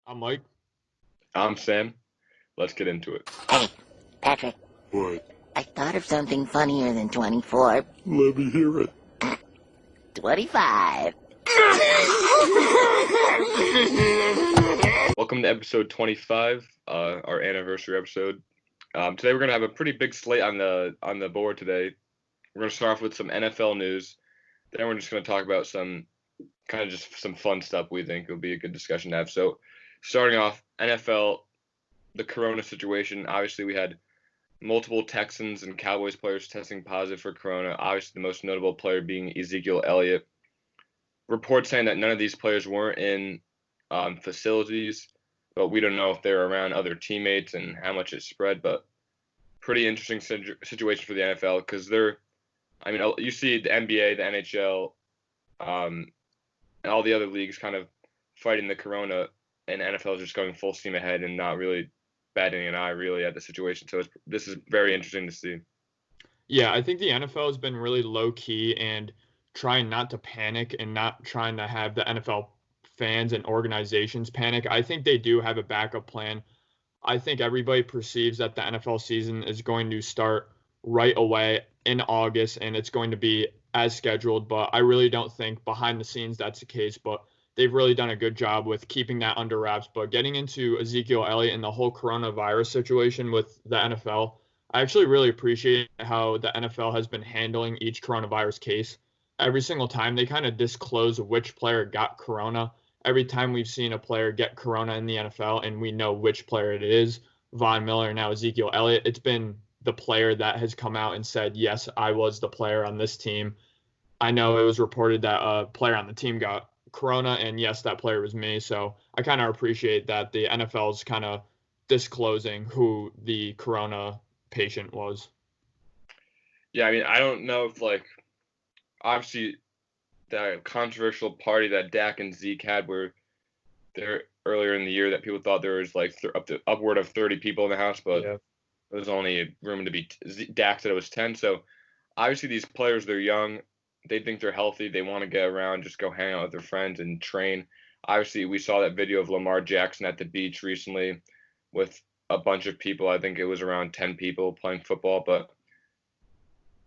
I'm Mike. I'm Sam. Let's get into it. Hey, Patrick. What? I thought of something funnier than 24. Let me hear it. 25. Welcome to episode 25, our anniversary episode. Today we're gonna have a pretty big slate on the board today. We're gonna start off with some NFL news. Then we're just gonna talk about some fun stuff we think will be a good discussion to have. So, starting off, NFL, the Corona situation. Obviously, we had multiple Texans and Cowboys players testing positive for Corona. Obviously, the most notable player being Ezekiel Elliott. Reports saying that none of these players weren't in facilities, but we don't know if they're around other teammates and how much it spread. But pretty interesting situation for the NFL because you see the NBA, the NHL, and all the other leagues kind of fighting the Corona, and NFL is just going full steam ahead and not really batting an eye really at the situation. So this is very interesting to see. Yeah, I think the NFL has been really low key and trying not to panic and not trying to have the NFL fans and organizations panic. I think they do have a backup plan. I think everybody perceives that the NFL season is going to start right away in August and it's going to be as scheduled, but I really don't think behind the scenes that's the case, but they've really done a good job with keeping that under wraps. But getting into Ezekiel Elliott and the whole coronavirus situation with the NFL, I actually really appreciate how the NFL has been handling each coronavirus case. Every single time they kind of disclose which player got corona. Every time we've seen a player get corona in the NFL and we know which player it is, Von Miller, now Ezekiel Elliott, it's been the player that has come out and said, yes, I was the player on this team. I know it was reported that a player on the team got corona, and yes, that player was me. So I kind of appreciate that the NFL's kind of disclosing who the corona patient was. Yeah, I mean, I don't know if obviously that controversial party that Dak and Zeke had where they're earlier in the year that people thought there was upward of 30 people in the house, but Yeah. there was only room to be Dak said it was 10. So obviously these players, they're young, they think they're healthy, they want to get around, just go hang out with their friends and train. Obviously we saw that video of Lamar Jackson at the beach recently with a bunch of people. I think it was around 10 people playing football, but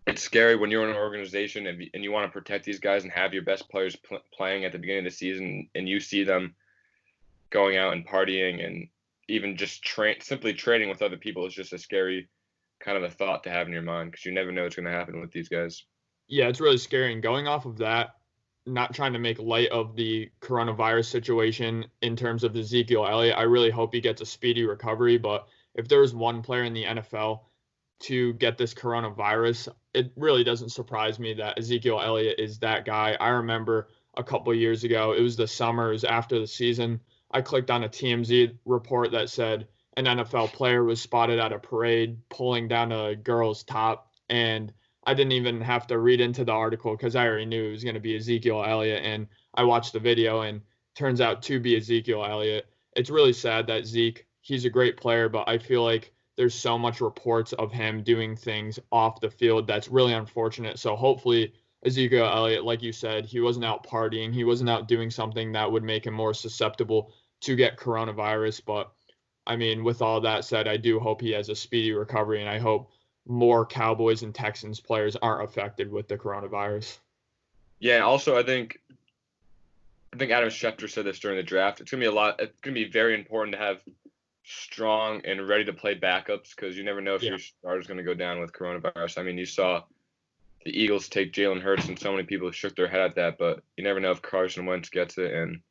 it's scary when you're in an organization and you want to protect these guys and have your best players playing at the beginning of the season, and you see them going out and partying and even just simply training with other people is just a scary kind of a thought to have in your mind because you never know what's going to happen with these guys. Yeah, it's really scary. And going off of that, not trying to make light of the coronavirus situation in terms of Ezekiel Elliott, I really hope he gets a speedy recovery. But if there's one player in the NFL to get this coronavirus, it really doesn't surprise me that Ezekiel Elliott is that guy. I remember a couple of years ago, it was the summers after the season, I clicked on a TMZ report that said an NFL player was spotted at a parade pulling down a girl's top, and I didn't even have to read into the article because I already knew it was going to be Ezekiel Elliott, and I watched the video and turns out to be Ezekiel Elliott. It's really sad that Zeke, he's a great player, but I feel like there's so much reports of him doing things off the field that's really unfortunate. So hopefully Ezekiel Elliott, like you said, he wasn't out partying. He wasn't out doing something that would make him more susceptible to get coronavirus. But I mean, with all that said, I do hope he has a speedy recovery, and I hope more Cowboys and Texans players aren't affected with the coronavirus. Yeah, also I think Adam Schefter said this during the draft. It's gonna be very important to have strong and ready to play backups because you never know if your starter's going to go down with coronavirus. I mean, you saw the Eagles take Jalen Hurts and so many people shook their head at that, but you never know if Carson Wentz gets it and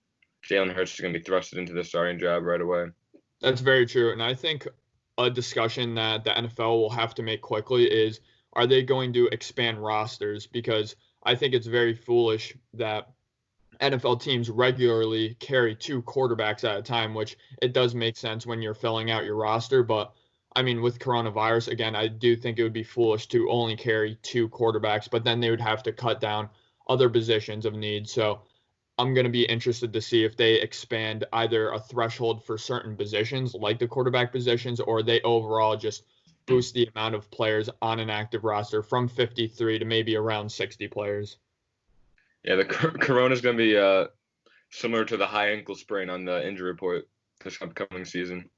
Jalen Hurts is going to be thrusted into the starting job right away. That's very true. And I think a discussion that the NFL will have to make quickly is, are they going to expand rosters? Because I think it's very foolish that NFL teams regularly carry two quarterbacks at a time, which it does make sense when you're filling out your roster. But I mean, with coronavirus, again, I do think it would be foolish to only carry two quarterbacks, but then they would have to cut down other positions of need. So I'm going to be interested to see if they expand either a threshold for certain positions like the quarterback positions, or they overall just boost the amount of players on an active roster from 53 to maybe around 60 players. Yeah, the corona is going to be similar to the high ankle sprain on the injury report. this upcoming season.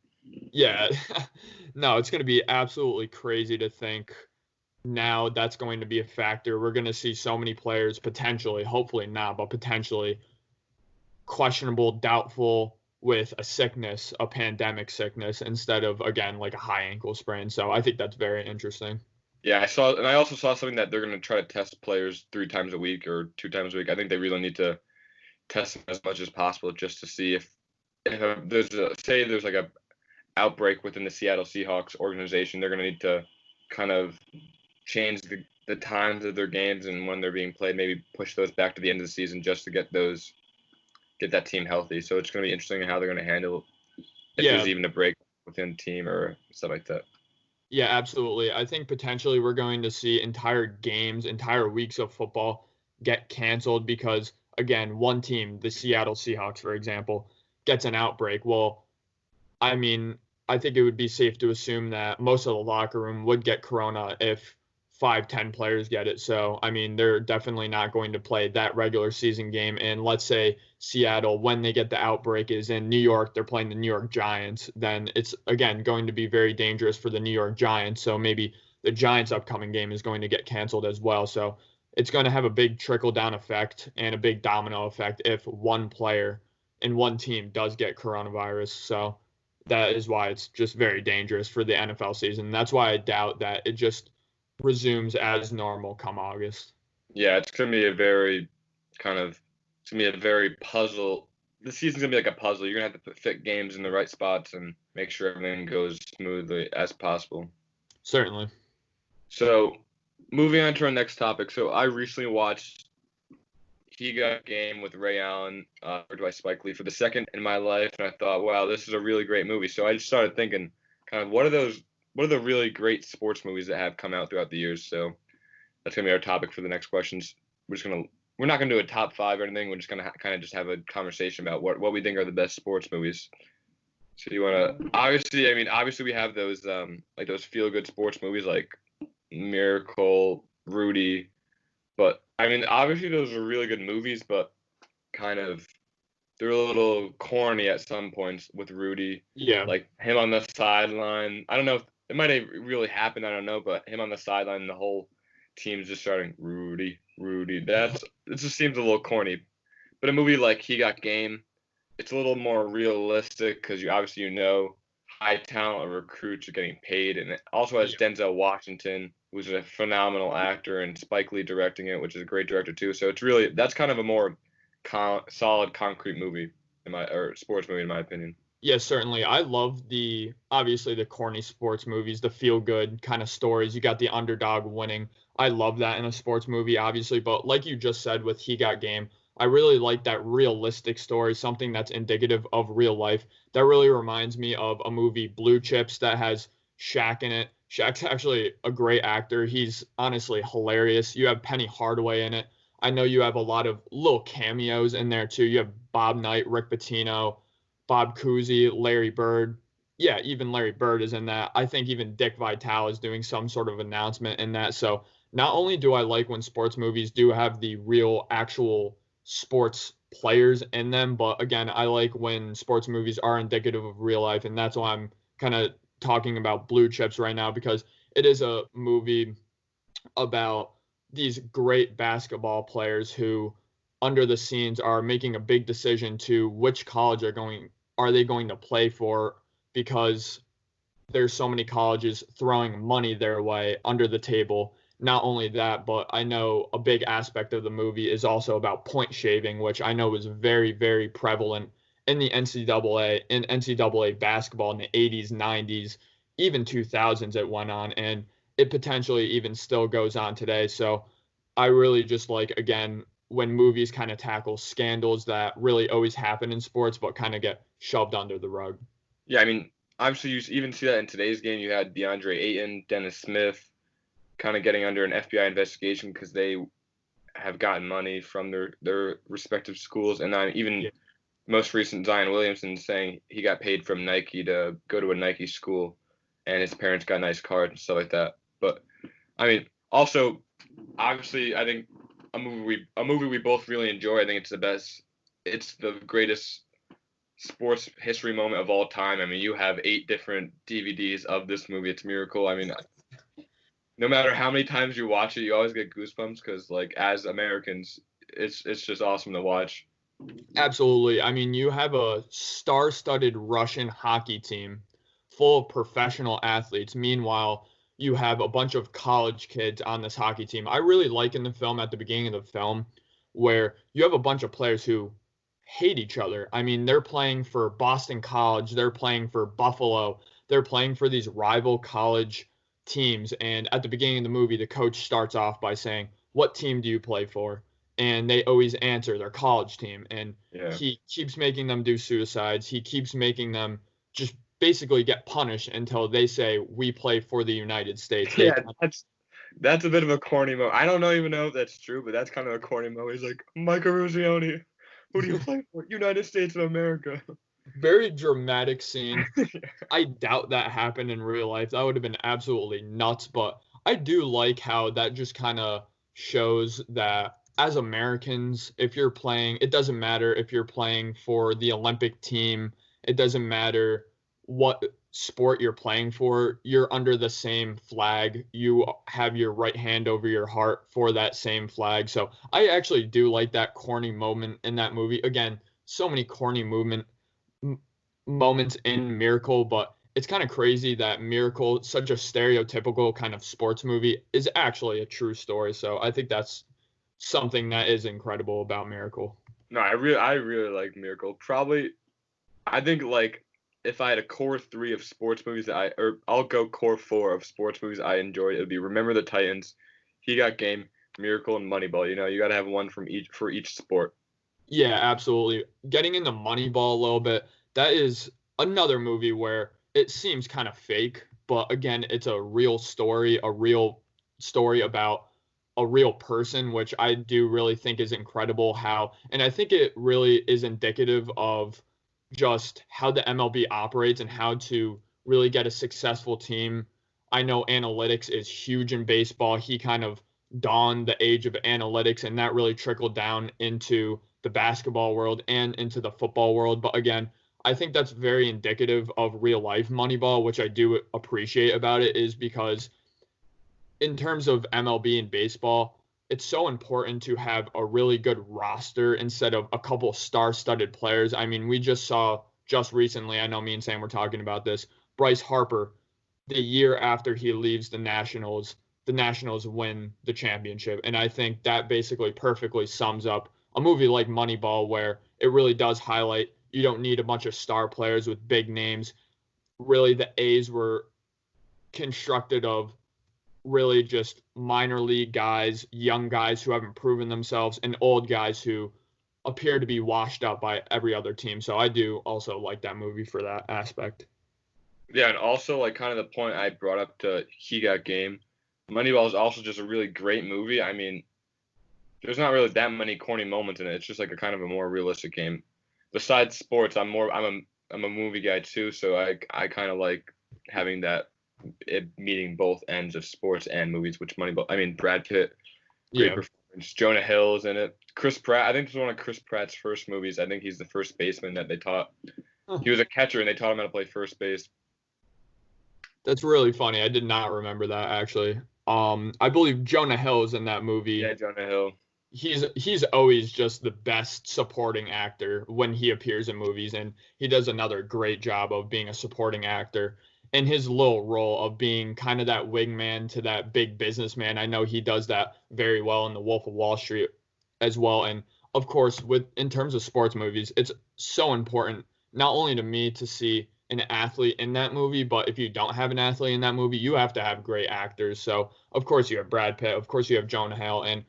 Yeah, no, it's going to be absolutely crazy to think now that's going to be a factor. We're going to see so many players potentially, hopefully not, but potentially questionable, doubtful with a sickness, a pandemic sickness, instead of, again, like a high ankle sprain. So I think that's very interesting. Yeah, I also saw something that they're going to try to test players 3 times a week or 2 times a week. I think they really need to test them as much as possible just to see if there's like a outbreak within the Seattle Seahawks organization. They're going to need to kind of change the times of their games and when they're being played, maybe push those back to the end of the season just to get that team healthy. So it's going to be interesting how they're going to handle if there's even a break within the team or stuff like that. Yeah, absolutely. I think potentially we're going to see entire games, entire weeks of football get canceled because, again, one team, the Seattle Seahawks, for example, gets an outbreak. Well, I mean, I think it would be safe to assume that most of the locker room would get corona if 5, 10 players get it. So, I mean, they're definitely not going to play that regular season game. And let's say Seattle, when they get the outbreak, is in New York, they're playing the New York Giants, then it's, again, going to be very dangerous for the New York Giants. So maybe the Giants' upcoming game is going to get canceled as well. So it's going to have a big trickle-down effect and a big domino effect if one player and one team does get coronavirus. So that is why it's just very dangerous for the NFL season. That's why I doubt that it just resumes as normal come August. Yeah, it's going to be a very puzzle. The season's going to be like a puzzle. You're going to have to fit games in the right spots and make sure everything goes smoothly as possible. Certainly. So, moving on to our next topic. So, I recently watched He Got Game with Ray Allen, directed by Spike Lee, for the second in my life, and I thought, wow, this is a really great movie. So I just started thinking, kind of, what are the really great sports movies that have come out throughout the years? So that's gonna be our topic for the next questions. We're not gonna do a top 5 or anything. We're just gonna kind of just have a conversation about what we think are the best sports movies. So you wanna obviously we have those like those feel good sports movies like Miracle, Rudy, but I mean obviously those are really good movies, but kind of they're a little corny at some points with Rudy. Yeah. Like him on the sideline. I don't know if it might have really happened. I don't know, but him on the sideline, the whole team's just starting Rudy, Rudy. It just seems a little corny. But a movie like He Got Game, it's a little more realistic because you know high talent recruits are getting paid, and it also has Denzel Washington, who's a phenomenal actor, and Spike Lee directing it, which is a great director too. So that's kind of a more solid, concrete movie sports movie in my opinion. Yeah, certainly. I love obviously the corny sports movies, the feel good kind of stories. You got the underdog winning. I love that in a sports movie, obviously. But like you just said with He Got Game, I really like that realistic story, something that's indicative of real life. That really reminds me of a movie, Blue Chips, that has Shaq in it. Shaq's actually a great actor. He's honestly hilarious. You have Penny Hardaway in it. I know you have a lot of little cameos in there too. You have Bob Knight, Rick Pitino, Bob Cousy, Larry Bird. Yeah, even Larry Bird is in that. I think even Dick Vitale is doing some sort of announcement in that. So not only do I like when sports movies do have the real, actual sports players in them, but again, I like when sports movies are indicative of real life. And that's why I'm kind of talking about Blue Chips right now, because it is a movie about these great basketball players who under the scenes are making a big decision to which college are they going to play for, because there's so many colleges throwing money their way under the table. Not only that, but I know a big aspect of the movie is also about point shaving, which I know was very, very prevalent in the NCAA basketball in the 80s, 90s, even 2000s it went on, and it potentially even still goes on today. So I really just like, again, when movies kind of tackle scandals that really always happen in sports but kind of get shoved under the rug. Yeah, I mean, obviously you even see that in today's game. You had DeAndre Ayton, Dennis Smith kind of getting under an FBI investigation because they have gotten money from their respective schools. And then even most recent, Zion Williamson saying he got paid from Nike to go to a Nike school and his parents got nice cards and stuff like that. But, I mean, also, obviously, I think a movie we both really enjoy. I think it's the best. It's the greatest sports history moment of all time. I mean, you have 8 different DVDs of this movie. It's Miracle. I mean, no matter how many times you watch it, you always get goosebumps because, like, as Americans, it's just awesome to watch. Absolutely. I mean, you have a star-studded Russian hockey team full of professional athletes. Meanwhile, you have a bunch of college kids on this hockey team. I really like in the film, at the beginning of the film, where you have a bunch of players who hate each other. I mean, they're playing for Boston College, they're playing for Buffalo, they're playing for these rival college teams. And at the beginning of the movie, the coach starts off by saying, "What team do you play for?" And they always answer their college team. And Yeah. he keeps making them do suicides. He keeps making them just basically get punished until they say, "We play for the United States." Yeah, that's a bit of a corny moment. I don't even know if that's true, but that's kind of a corny moment. He's like, Michael Ruzioni, who do you play for? United States of America. Very dramatic scene. I doubt that happened in real life. That would have been absolutely nuts. But I do like how that just kind of shows that as Americans, if you're playing, it doesn't matter if you're playing for the Olympic team, it doesn't matter what sport you're playing for, you're under the same flag. You have your right hand over your heart for that same flag. So I actually do like that corny moment in that movie. Again, so many corny moments in Miracle, but it's kind of crazy that Miracle, such a stereotypical kind of sports movie, is actually a true story. So I think that's something that is incredible about Miracle. No, I really like Miracle. Probably, I think, like, if I had a core 3 of sports movies or I'll go core 4 of sports movies I enjoyed, it would be Remember the Titans, He Got Game, Miracle, and Moneyball. You know, you got to have one for each sport. Yeah, absolutely. Getting into Moneyball a little bit, that is another movie where it seems kind of fake, but again, it's a real story about a real person, which I do really think is incredible how, and I think it really is indicative of just how the MLB operates and how to really get a successful team. I know analytics is huge in baseball. He kind of dawned the age of analytics, and that really trickled down into the basketball world and into the football world. But again, I think that's very indicative of real life Moneyball, which I do appreciate about it, is because in terms of MLB and baseball, it's so important to have a really good roster instead of a couple star-studded players. I mean, we just saw just recently, I know me and Sam were talking about this, Bryce Harper, the year after he leaves the Nationals win the championship. And I think that basically perfectly sums up a movie like Moneyball, where it really does highlight you don't need a bunch of star players with big names. Really, the A's were constructed of really just minor league guys, young guys who haven't proven themselves, and old guys who appear to be washed up by every other team. So I do also like that movie for that aspect. Yeah, and also, like, kind of the point I brought up to He Got Game, Moneyball is also just a really great movie. I mean, there's not really that many corny moments in it. It's just like a kind of a more realistic game. Besides sports, I'm a movie guy too, so I kind of like having that, it meeting both ends of sports and movies, which Moneyball. I mean, Brad Pitt, great performance. Jonah Hill's in it. Chris Pratt. I think this is one of Chris Pratt's first movies. I think he's the first baseman that they taught. He was a catcher, and they taught him how to play first base. That's really funny. I did not remember that actually. I believe Jonah Hill is in that movie. Yeah, Jonah Hill. He's always just the best supporting actor when he appears in movies, and he does another great job of being a supporting actor. In his little role of being kind of that wingman to that big businessman, I know he does that very well in The Wolf of Wall Street as well. And of course, in terms of sports movies, it's so important not only to me to see an athlete in that movie, but if you don't have an athlete in that movie, you have to have great actors. So of course you have Brad Pitt, of course you have Jonah Hill, and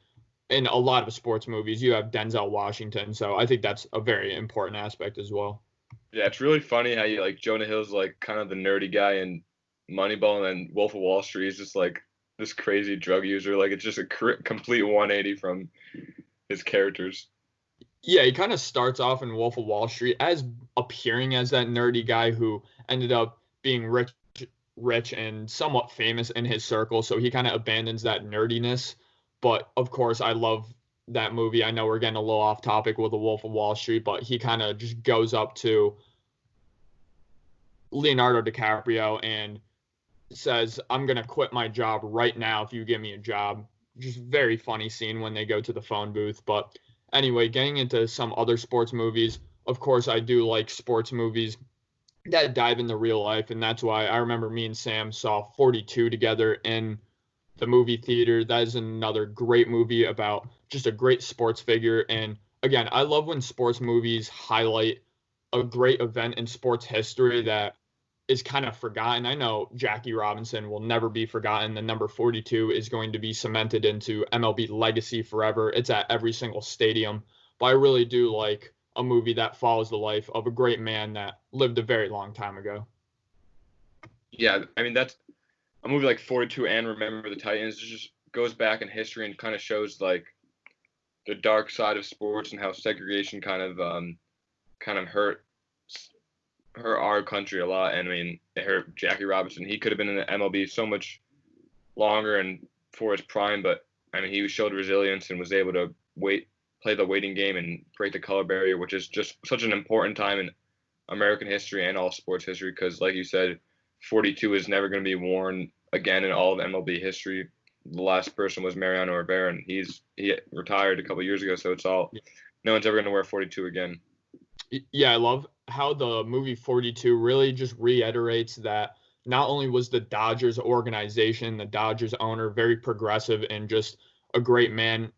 in a lot of sports movies you have Denzel Washington. So I think that's a very important aspect as well. Yeah, it's really funny how you, like, Jonah Hill's like kind of the nerdy guy in Moneyball, and then Wolf of Wall Street is just like this crazy drug user. Like, it's just a complete 180 from his characters. Yeah, he kind of starts off in Wolf of Wall Street as appearing as that nerdy guy who ended up being rich and somewhat famous in his circle. So he kind of abandons that nerdiness. But of course, I love that movie. I know we're getting a little off topic with The Wolf of Wall Street, but he kind of just goes up to Leonardo DiCaprio and says, "I'm going to quit my job right now if you give me a job." Just very funny scene when they go to the phone booth. But anyway, getting into some other sports movies. Of course, I do like sports movies that dive into real life, and that's why I remember me and Sam saw 42 together in the movie theater. That is another great movie about just a great sports figure. And again, I love when sports movies highlight a great event in sports history that is kind of forgotten. I know Jackie Robinson will never be forgotten. The number 42 is going to be cemented into MLB legacy forever. It's at every single stadium. But I really do like a movie that follows the life of a great man that lived a very long time ago. Yeah, I mean, that's a movie like 42 and Remember the Titans. It just goes back in history and kind of shows like the dark side of sports and how segregation kind of hurt our country a lot. And I mean, it hurt Jackie Robinson. He could have been in the MLB so much longer and for his prime, but I mean, he showed resilience and was able to play the waiting game and break the color barrier, which is just such an important time in American history and all sports history. Because, like you said, 42 is never going to be worn again in all of MLB history. The last person was Mariano Rivera, and he retired a couple years ago. So it's all no one's ever going to wear 42 again. Yeah, I love how the movie 42 really just reiterates that not only was the Dodgers organization, the Dodgers owner, very progressive and just a great man.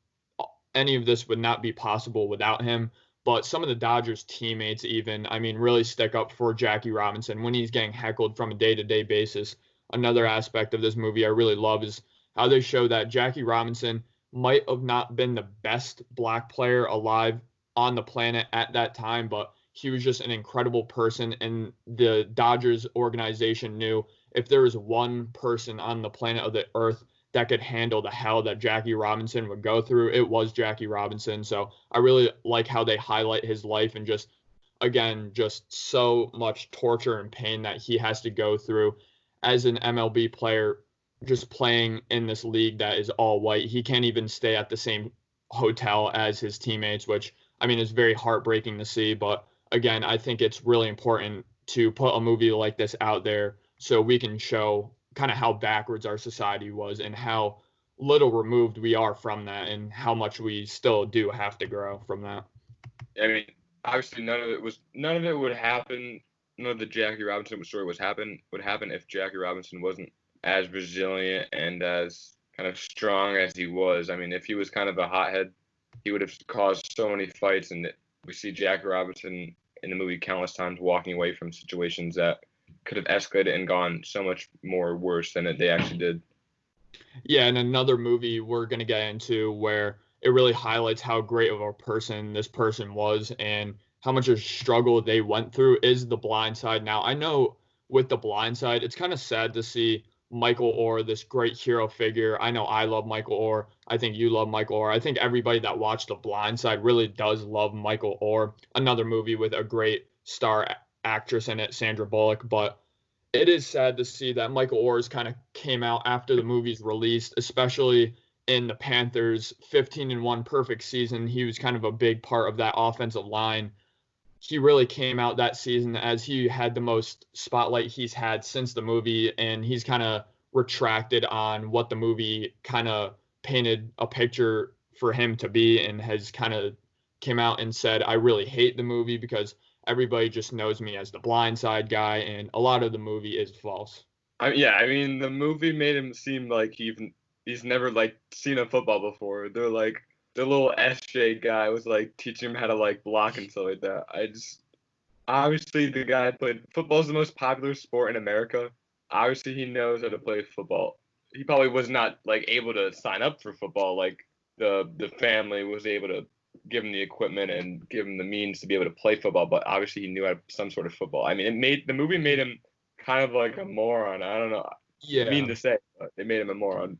Any of this would not be possible without him. But some of the Dodgers teammates even, I mean, really stick up for Jackie Robinson when he's getting heckled from a day-to-day basis. Another aspect of this movie I really love is how they show that Jackie Robinson might have not been the best black player alive on the planet at that time, but he was just an incredible person. And the Dodgers organization knew if there was one person on the planet of the earth that could handle the hell that Jackie Robinson would go through, it was Jackie Robinson. So I really like how they highlight his life and just, again, just so much torture and pain that he has to go through as an MLB player, just playing in this league that is all white. He can't even stay at the same hotel as his teammates, which, I mean, is very heartbreaking to see. But again, I think it's really important to put a movie like this out there so we can show kind of how backwards our society was and how little removed we are from that and how much we still do have to grow from that. I mean, obviously none of it would happen. None of the Jackie Robinson story would happen if Jackie Robinson wasn't as resilient and as kind of strong as he was. I mean, if he was kind of a hothead, he would have caused so many fights, and we see Jackie Robinson in the movie countless times walking away from situations that could have escalated and gone so much more worse than they actually did. Yeah, and another movie we're going to get into where it really highlights how great of a person this person was and how much of a struggle they went through is The Blind Side. Now, I know with The Blind Side, it's kind of sad to see Michael Orr, this great hero figure. I know I love Michael Orr. I think you love Michael Orr. I think everybody that watched The Blind Side really does love Michael Orr. Another movie with a great star actress in it, Sandra Bullock. But it is sad to see that Michael Orr's kind of came out after the movie's released, especially in the Panthers' 15-1 perfect season. He was kind of a big part of that offensive line. He really came out that season as he had the most spotlight he's had since the movie, and he's kind of retracted on what the movie kind of painted a picture for him to be, and has kind of came out and said, I really hate the movie because everybody just knows me as the Blind Side guy, and a lot of the movie is false. I mean, the movie made him seem like he's never like seen a football before. They're like, the little SJ guy was like teaching him how to like block and stuff like that. Obviously the guy played football is the most popular sport in America. Obviously he knows how to play football. He probably was not like able to sign up for football. Like the family was able to give him the equipment and give him the means to be able to play football, but obviously he knew how some sort of football. I mean, the movie made him kind of like a moron. I don't know. Yeah. Mean to say, but they made him a moron.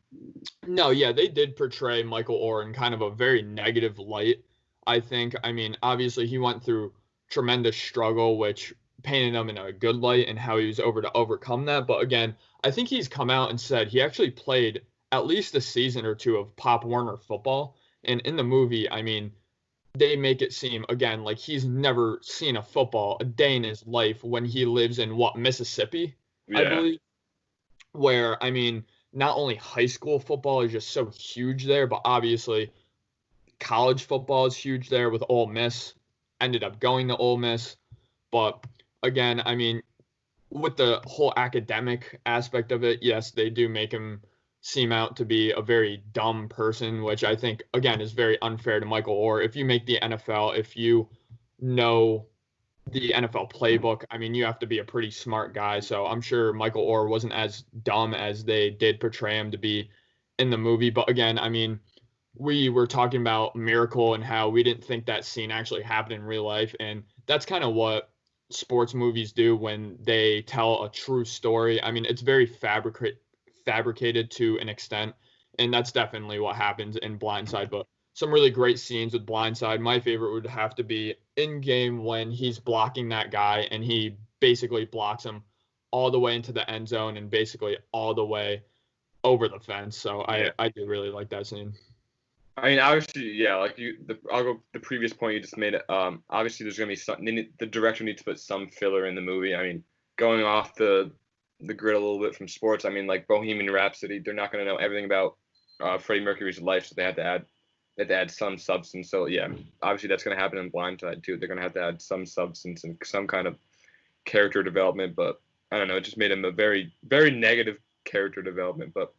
No, yeah, they did portray Michael Orr in kind of a very negative light, I think. I mean, obviously he went through tremendous struggle, which painted him in a good light and how he was able to overcome that. But again, I think he's come out and said he actually played at least a season or two of Pop Warner football. And in the movie, I mean, they make it seem, again, like he's never seen a football a day in his life when he lives in, Mississippi, I Yeah. believe, where, I mean, not only high school football is just so huge there, but obviously college football is huge there with Ole Miss. Ended up going to Ole Miss. But again, I mean, with the whole academic aspect of it, yes, they do make him seem out to be a very dumb person, which I think, again, is very unfair to Michael Orr. If you make the NFL, if you know the NFL playbook, I mean, you have to be a pretty smart guy. So I'm sure Michael Orr wasn't as dumb as they did portray him to be in the movie. But again, I mean, we were talking about Miracle and how we didn't think that scene actually happened in real life. And that's kind of what sports movies do when they tell a true story. I mean, it's very fabricated to an extent. And that's definitely what happens in Blindside. But some really great scenes with Blindside. My favorite would have to be in game when he's blocking that guy and he basically blocks him all the way into the end zone and basically all the way over the fence. So Yeah. I do really like that scene. I mean, obviously, yeah. Like I'll go the previous point you just made. Obviously, there's gonna be some. The director needs to put some filler in the movie. I mean, going off the grid a little bit from sports. I mean, like Bohemian Rhapsody, they're not gonna know everything about Freddie Mercury's life, so they had to add some substance. So yeah, obviously that's gonna happen in Blindside too. They're gonna have to add some substance and some kind of character development. But I don't know. It just made him a very very negative character development. But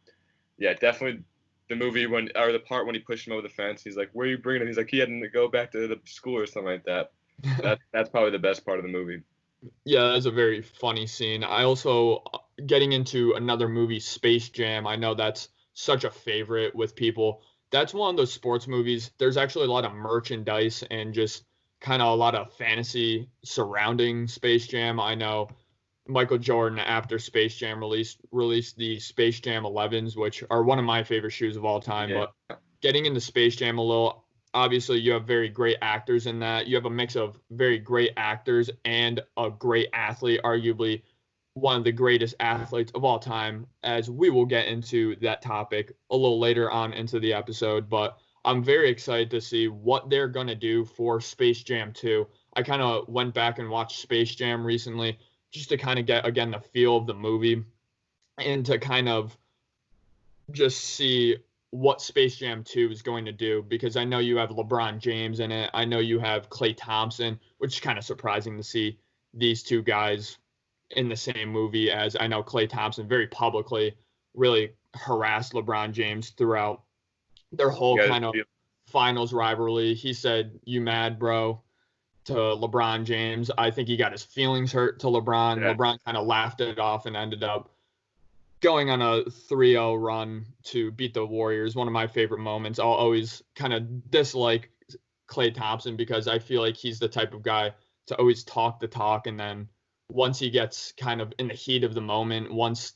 yeah, definitely the movie the part when he pushed him over the fence, he's like, "Where are you bringing him?" He's like, he had to go back to the school or something like that. That's probably the best part of the movie. Yeah, that's a very funny scene. I also, getting into another movie, Space Jam. I know that's such a favorite with people. That's one of those sports movies. There's actually a lot of merchandise and just kind of a lot of fantasy surrounding Space Jam. I know Michael Jordan, after Space Jam released the Space Jam 11s, which are one of my favorite shoes of all time. Yeah. But getting into Space Jam a little, obviously you have very great actors in that. You have a mix of very great actors and a great athlete, arguably one of the greatest athletes of all time, as we will get into that topic a little later on into the episode. But I'm very excited to see what they're going to do for Space Jam 2. I kind of went back and watched Space Jam recently just to kind of get, again, the feel of the movie and to kind of just see what Space Jam 2 is going to do, because I know you have LeBron James in it. I know you have Klay Thompson, which is kind of surprising to see these two guys in the same movie, as I know Klay Thompson very publicly really harassed LeBron James throughout their whole kind of finals rivalry. He said, "You mad, bro?" to LeBron James. I think he got his feelings hurt to LeBron. Yeah. LeBron kind of laughed it off and ended up going on a 3-0 run to beat the Warriors. One of my favorite moments. I'll always kind of dislike Klay Thompson because I feel like he's the type of guy to always talk the talk, and then once he gets kind of in the heat of the moment, once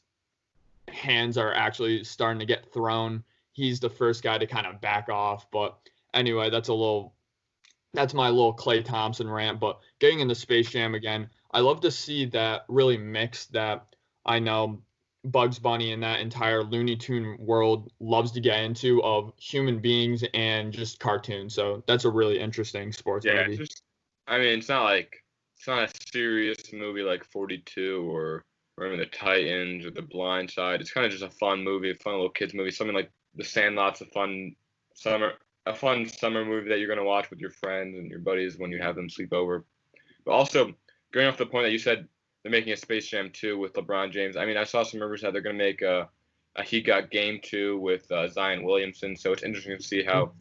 hands are actually starting to get thrown, he's the first guy to kind of back off. But anyway, that's my little Klay Thompson rant. But getting into Space Jam again, I love to see that really mix that I know Bugs Bunny and that entire Looney Tune world loves to get into, of human beings and just cartoons. So that's a really interesting sports movie. I mean, it's not a serious movie like 42 or even the Titans or The Blind Side. It's kind of just a fun movie, a fun little kids movie. Something like The Sandlot's a fun summer movie that you're gonna watch with your friends and your buddies when you have them sleep over. But also, going off the point that you said, they're making a Space Jam 2 with LeBron James. I mean, I saw some rumors that they're gonna make a He Got Game 2 with Zion Williamson. So it's interesting to see how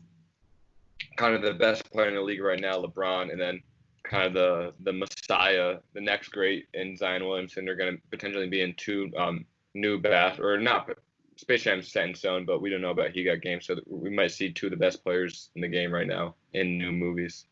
kind of the best player in the league right now, LeBron, and then kind of the Messiah, the next great in Zion Williamson, are going to potentially be in two Space Jam's set in stone, but we don't know about He Got Game, so we might see two of the best players in the game right now in new movies.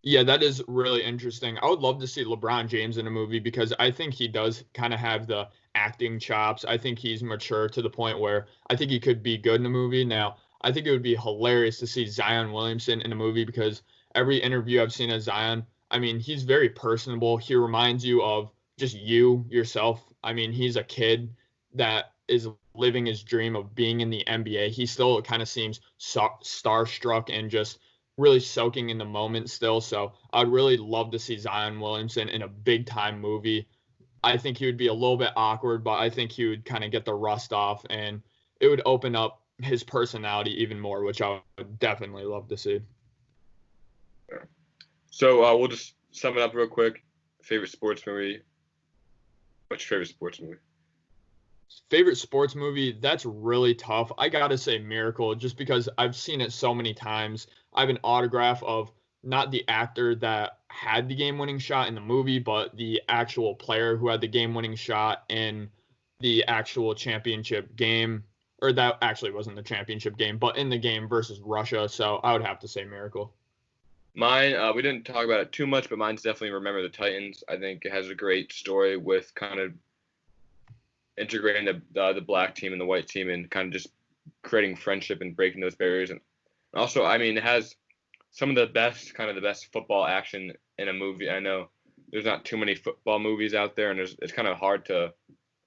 Yeah, that is really interesting. I would love to see LeBron James in a movie because I think he does kind of have the acting chops. I think he's mature to the point where I think he could be good in a movie. Now, I think it would be hilarious to see Zion Williamson in a movie because every interview I've seen of Zion, I mean, he's very personable. He reminds you of just yourself. I mean, he's a kid that is living his dream of being in the NBA. He still kind of seems starstruck and just really soaking in the moment still. So I'd really love to see Zion Williamson in a big time movie. I think he would be a little bit awkward, but I think he would kind of get the rust off and it would open up his personality even more, which I would definitely love to see. So we'll just sum it up real quick. Favorite sports movie? What's your favorite sports movie? Favorite sports movie? That's really tough. I gotta say Miracle, just because I've seen it so many times. I have an autograph of not the actor that had the game-winning shot in the movie, but the actual player who had the game-winning shot in the actual championship game. Or that actually wasn't the championship game, but in the game versus Russia. So I would have to say Miracle. Mine, we didn't talk about it too much, but mine's definitely Remember the Titans. I think it has a great story with kind of integrating the black team and the white team and kind of just creating friendship and breaking those barriers. And also, I mean, it has some of the best football action in a movie. I know there's not too many football movies out there, and it's kind of hard to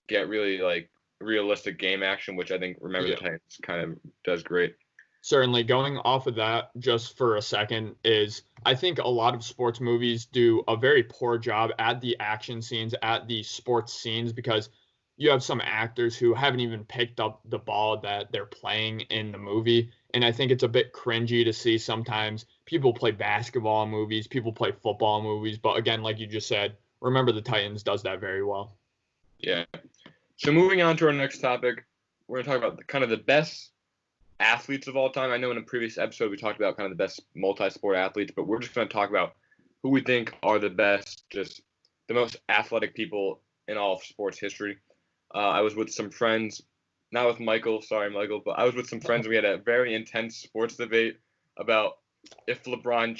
get really like realistic game action, which I think Remember the Titans kind of does great. Certainly, going off of that just for a second is I think a lot of sports movies do a very poor job at the action scenes, at the sports scenes, because you have some actors who haven't even picked up the ball that they're playing in the movie. And I think it's a bit cringy to see sometimes people play basketball movies, people play football movies. But again, like you just said, Remember the Titans does that very well. Yeah. So moving on to our next topic, we're going to talk about kind of the best athletes of all time. I know in a previous episode we talked about kind of the best multi-sport athletes, but we're just going to talk about who we think are the best, just the most athletic people in all of sports history. I was with some friends, not with Michael, sorry Michael, but I was with some friends and we had a very intense sports debate about if LeBron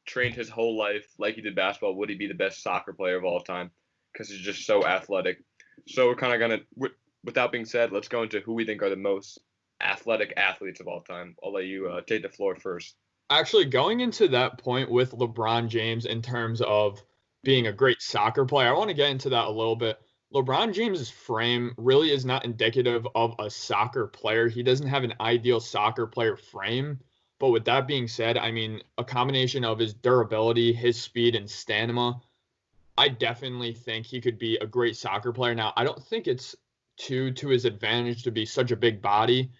trained his whole life like he did basketball, would he be the best soccer player of all time? Because he's just so athletic. So we're kind of going to, with that being said, let's go into who we think are the most athletic athletes of all time. I'll let you take the floor first. Actually, going into that point with LeBron James in terms of being a great soccer player, I want to get into that a little bit. LeBron James's frame really is not indicative of a soccer player. He doesn't have an ideal soccer player frame. But with that being said, I mean, a combination of his durability, his speed, and stamina, I definitely think he could be a great soccer player. Now, I don't think it's to his advantage to be such a big body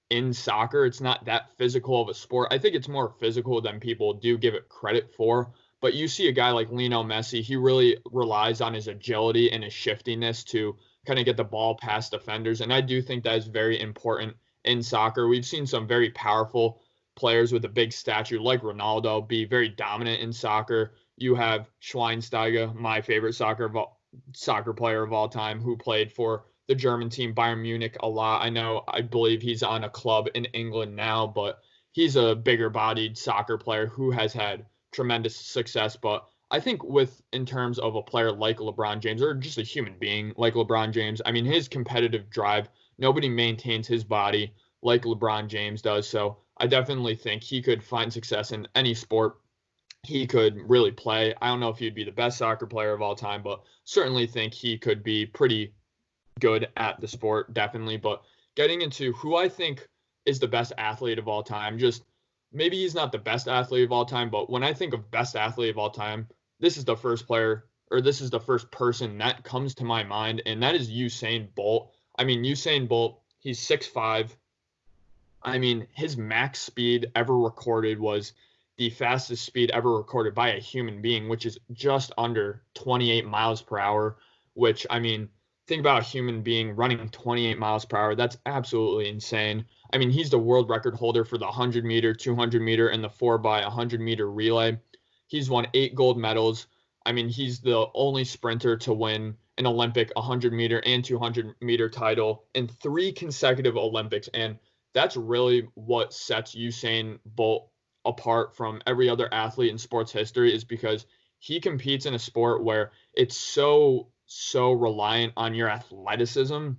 in soccer. It's not that physical of a sport. I think it's more physical than people do give it credit for. But you see a guy like Lionel Messi, he really relies on his agility and his shiftiness to kind of get the ball past defenders. And I do think that is very important in soccer. We've seen some very powerful players with a big stature like Ronaldo be very dominant in soccer. You have Schweinsteiger, my favorite soccer player of all time, who played for the German team Bayern Munich a lot. I believe he's on a club in England now, but he's a bigger bodied soccer player who has had tremendous success. But I think in terms of a player like LeBron James, or just a human being like LeBron James, I mean, his competitive drive, nobody maintains his body like LeBron James does. So I definitely think he could find success in any sport he could really play. I don't know if he'd be the best soccer player of all time, but certainly think he could be pretty good at the sport, definitely. But getting into who I think is the best athlete of all time, just maybe he's not the best athlete of all time, but when I think of best athlete of all time, this is the first person that comes to my mind, and that is Usain Bolt. I mean, Usain Bolt, he's 6'5". I mean, his max speed ever recorded was the fastest speed ever recorded by a human being, which is just under 28 miles per hour, which, I mean, think about a human being running 28 miles per hour. That's absolutely insane. I mean, he's the world record holder for the 100 meter, 200 meter, and the 4x100 meter relay. He's won 8 gold medals. I mean, he's the only sprinter to win an Olympic 100 meter and 200 meter title in 3 consecutive Olympics. And that's really what sets Usain Bolt apart from every other athlete in sports history, is because he competes in a sport where it's so reliant on your athleticism.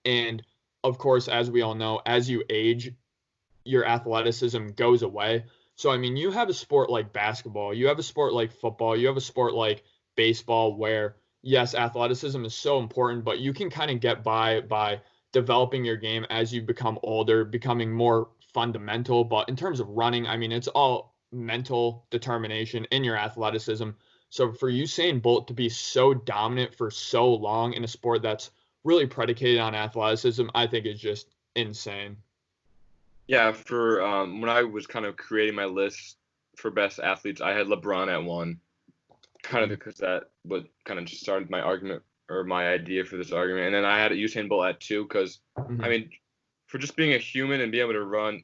And of course, as we all know, as you age, your athleticism goes away. So, I mean, you have a sport like basketball, you have a sport like football, you have a sport like baseball where, yes, athleticism is so important, but you can kind of get by developing your game as you become older, becoming more fundamental. But in terms of running, I mean, it's all mental determination in your athleticism. So for Usain Bolt to be so dominant for so long in a sport that's really predicated on athleticism, I think is just insane. Yeah, for when I was kind of creating my list for best athletes, I had LeBron at 1, kind of because that what kind of just started my argument or my idea for this argument. And then I had Usain Bolt at 2 because, I mean, for just being a human and being able to run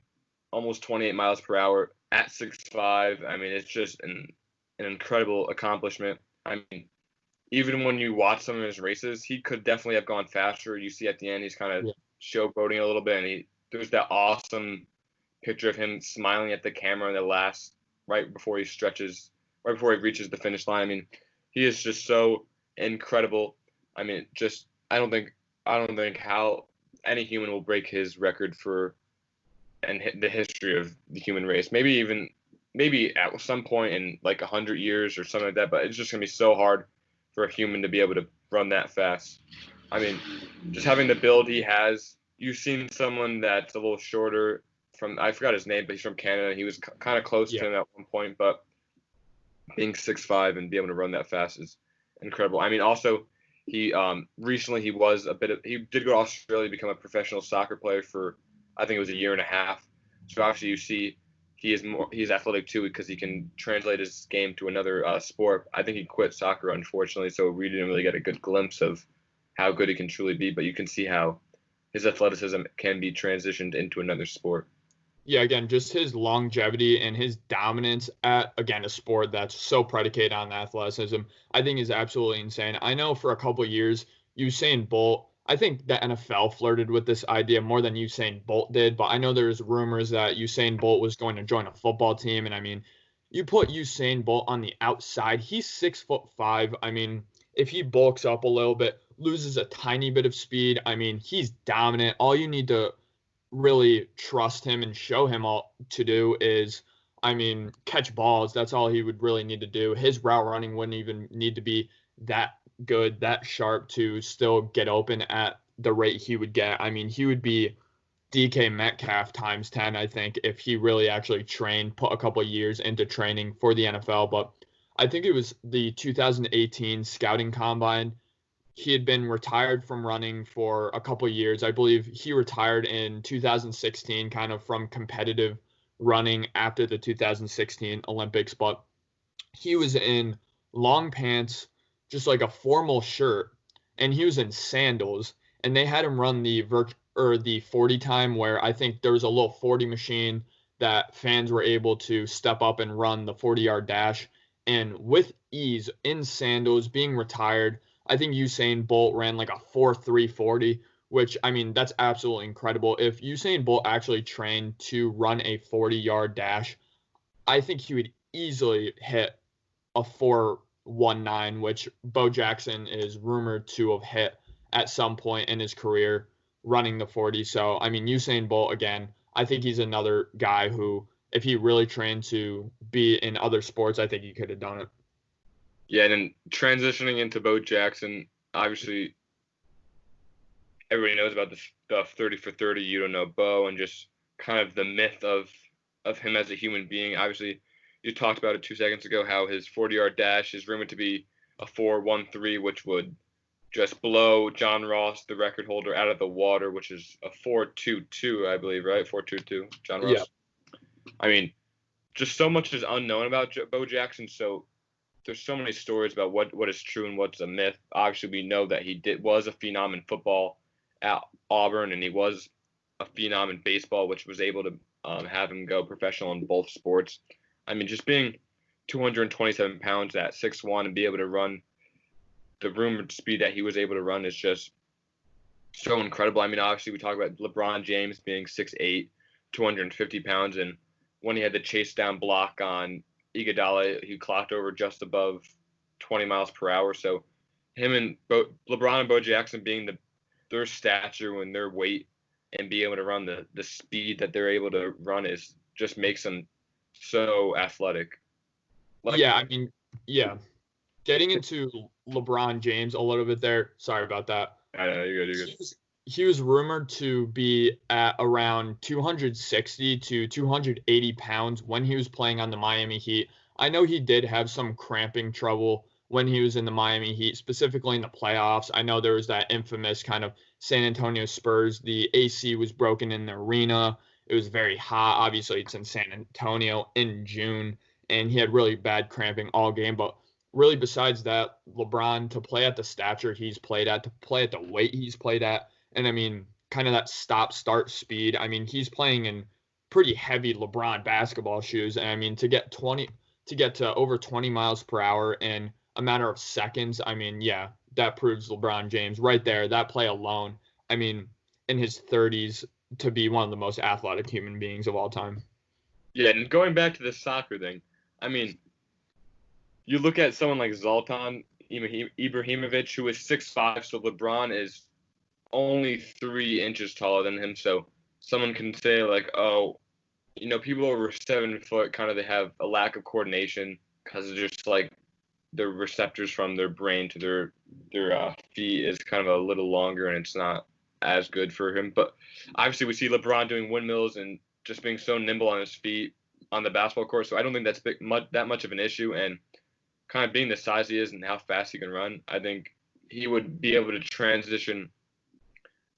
almost 28 miles per hour at 6'5", I mean, it's just an incredible accomplishment. I mean, even when you watch some of his races, he could definitely have gone faster. You see at the end, he's kind of showboating a little bit, and there's that awesome picture of him smiling at the camera in the last, right before he reaches the finish line. I mean, he is just so incredible. I mean, just I don't think how any human will break his record for and the history of the human race. Maybe at some point in like 100 years or something like that. But it's just gonna be so hard for a human to be able to run that fast. I mean, just having the build he has. You've seen someone that's a little shorter I forgot his name, but he's from Canada. He was kind of close to him at one point, but being 6'5" and be able to run that fast is incredible. I mean, also he recently he did go to Australia to become a professional soccer player for I think it was a year and a half. So obviously you see he's athletic too because he can translate his game to another sport. I think he quit soccer unfortunately, so we didn't really get a good glimpse of how good he can truly be. But you can see how his athleticism can be transitioned into another sport. Yeah, again, just his longevity and his dominance at, again, a sport that's so predicated on athleticism, I think is absolutely insane. I know for a couple of years, Usain Bolt, I think the NFL flirted with this idea more than Usain Bolt did, but I know there's rumors that Usain Bolt was going to join a football team. And I mean, you put Usain Bolt on the outside, he's 6'5". I mean, if he bulks up a little bit, loses a tiny bit of speed, I mean, he's dominant. All you need to really trust him and show him all to do is, I mean, catch balls. That's all he would really need to do. His route running wouldn't even need to be that good, that sharp to still get open at the rate he would get. I mean, he would be DK Metcalf times 10, I think, if he really actually trained, put a couple of years into training for the NFL. But I think it was the 2018 scouting combine. He had been retired from running for a couple of years. I believe he retired in 2016, kind of from competitive running after the 2016 Olympics. But he was in long pants, just like a formal shirt, and he was in sandals. And they had him run the 40 time, where I think there was a little 40 machine that fans were able to step up and run the 40-yard dash. And with ease, in sandals, being retired, I think Usain Bolt ran like a 4.340, which, I mean, that's absolutely incredible. If Usain Bolt actually trained to run a 40-yard dash, I think he would easily hit a 4.19, which Bo Jackson is rumored to have hit at some point in his career running the 40. So, I mean, Usain Bolt, again, I think he's another guy who, if he really trained to be in other sports, I think he could have done it. Yeah, and then transitioning into Bo Jackson, obviously everybody knows about the 30 for 30, you don't know Bo, and just kind of the myth of him as a human being. Obviously, you talked about it 2 seconds ago, how his 40-yard dash is rumored to be a 4.13, which would just blow John Ross, the record holder, out of the water, which is a 4.22, I believe, right? 4.22, John Ross. Yeah. I mean, just so much is unknown about Bo Jackson, so there's so many stories about what is true and what's a myth. Obviously, we know that he was a phenom in football at Auburn, and he was a phenom in baseball, which was able to have him go professional in both sports. I mean, just being 227 pounds at 6'1" and be able to run the rumored speed that he was able to run is just so incredible. I mean, obviously, we talk about LeBron James being 6'8", 250 pounds, and when he had the chase down block on Iguodala, he clocked over just above 20 miles per hour. So him and LeBron and Bo Jackson being their stature and their weight and being able to run the speed that they're able to run is just makes them so athletic. Yeah, I mean, yeah. Getting into LeBron James a little bit there. Sorry about that. I know, you're good. he was rumored to be at around 260 to 280 pounds when he was playing on the Miami Heat. I know he did have some cramping trouble when he was in the Miami Heat, specifically in the playoffs. I know there was that infamous kind of San Antonio Spurs. The AC was broken in the arena. It was very hot. Obviously, it's in San Antonio in June, and he had really bad cramping all game. But really, besides that, LeBron, to play at the stature he's played at, to play at the weight he's played at, and I mean, kind of that stop-start speed. I mean, he's playing in pretty heavy LeBron basketball shoes, and I mean, to get to over 20 miles per hour in a matter of seconds. I mean, yeah, that proves LeBron James right there. That play alone. I mean, in his 30s, to be one of the most athletic human beings of all time. Yeah, and going back to the soccer thing, I mean, you look at someone like Zlatan Ibrahimovic, who is 6'5", so LeBron is only 3 inches taller than him. So someone can say like, oh, people over 7 foot kind of they have a lack of coordination because it's just like the receptors from their brain to their feet is kind of a little longer and it's not as good for him. But obviously we see LeBron doing windmills and just being so nimble on his feet on the basketball court. So I don't think that's that much of an issue. And kind of being the size he is and how fast he can run, I think he would be able to transition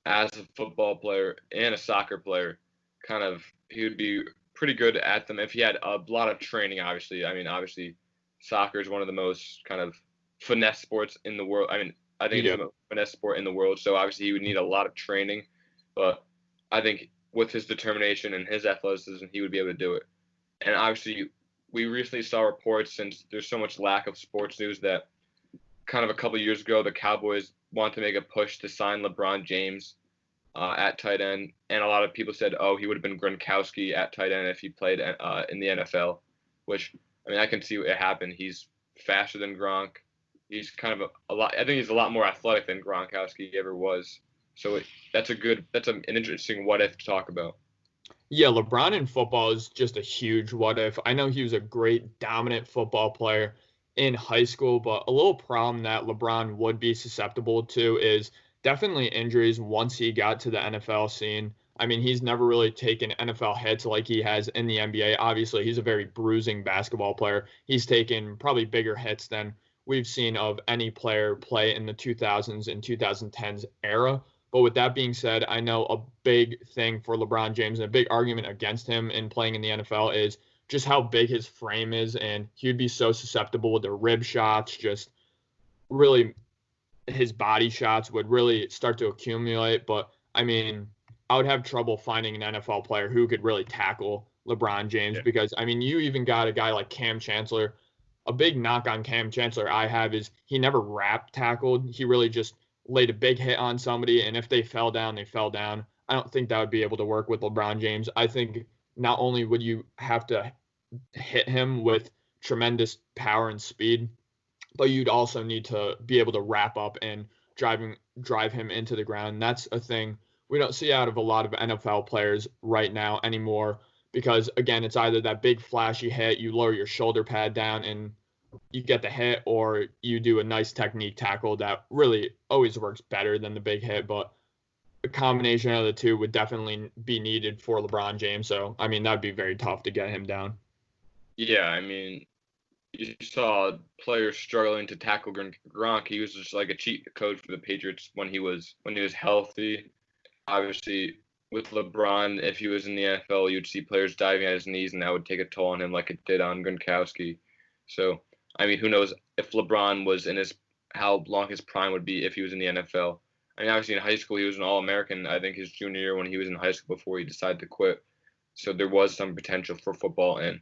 as a football player and a soccer player. Kind of he would be pretty good at them if he had a lot of training, obviously. I mean, obviously soccer is one of the most kind of finesse sports in the world. I mean, I think it's the most finesse sport in the world, so obviously he would need a lot of training. But I think with his determination and his athleticism, he would be able to do it. And obviously, we recently saw reports, since there's so much lack of sports news, that kind of a couple of years ago, the Cowboys want to make a push to sign LeBron James at tight end. And a lot of people said, oh, he would have been Gronkowski at tight end if he played in the NFL, which, I mean, I can see it happen. He's faster than Gronk. He's kind of a lot. I think he's a lot more athletic than Gronkowski ever was. So that's an interesting what if to talk about. Yeah, LeBron in football is just a huge what if. I know he was a great dominant football player in high school, but a little problem that LeBron would be susceptible to is definitely injuries once he got to the NFL scene. I mean, he's never really taken NFL hits like he has in the NBA. Obviously, he's a very bruising basketball player. He's taken probably bigger hits than we've seen of any player play in the 2000s and 2010s era. But with that being said, I know a big thing for LeBron James and a big argument against him in playing in the NFL is just how big his frame is, and he'd be so susceptible with the rib shots. Just really, his body shots would really start to accumulate. But I mean, I would have trouble finding an NFL player who could really tackle LeBron James because, I mean, you even got a guy like Cam Chancellor. A big knock on Cam Chancellor I have is he never rap tackled. He really just laid a big hit on somebody, and if they fell down, they fell down. I don't think that would be able to work with LeBron James. I think not only would you have to hit him with tremendous power and speed, but you'd also need to be able to wrap up and drive him into the ground. And that's a thing we don't see out of a lot of NFL players right now anymore because, again, it's either that big flashy hit, you lower your shoulder pad down and you get the hit, or you do a nice technique tackle that really always works better than the big hit. But a combination of the two would definitely be needed for LeBron James. So, I mean, that'd be very tough to get him down. Yeah, I mean, you saw players struggling to tackle Gronk. He was just like a cheat code for the Patriots when he was healthy. Obviously, with LeBron, if he was in the NFL, you'd see players diving at his knees, and that would take a toll on him like it did on Gronkowski. So, I mean, who knows if LeBron was how long his prime would be if he was in the NFL. I mean, obviously in high school he was an All-American, I think his junior year when he was in high school before he decided to quit. So there was some potential for football, and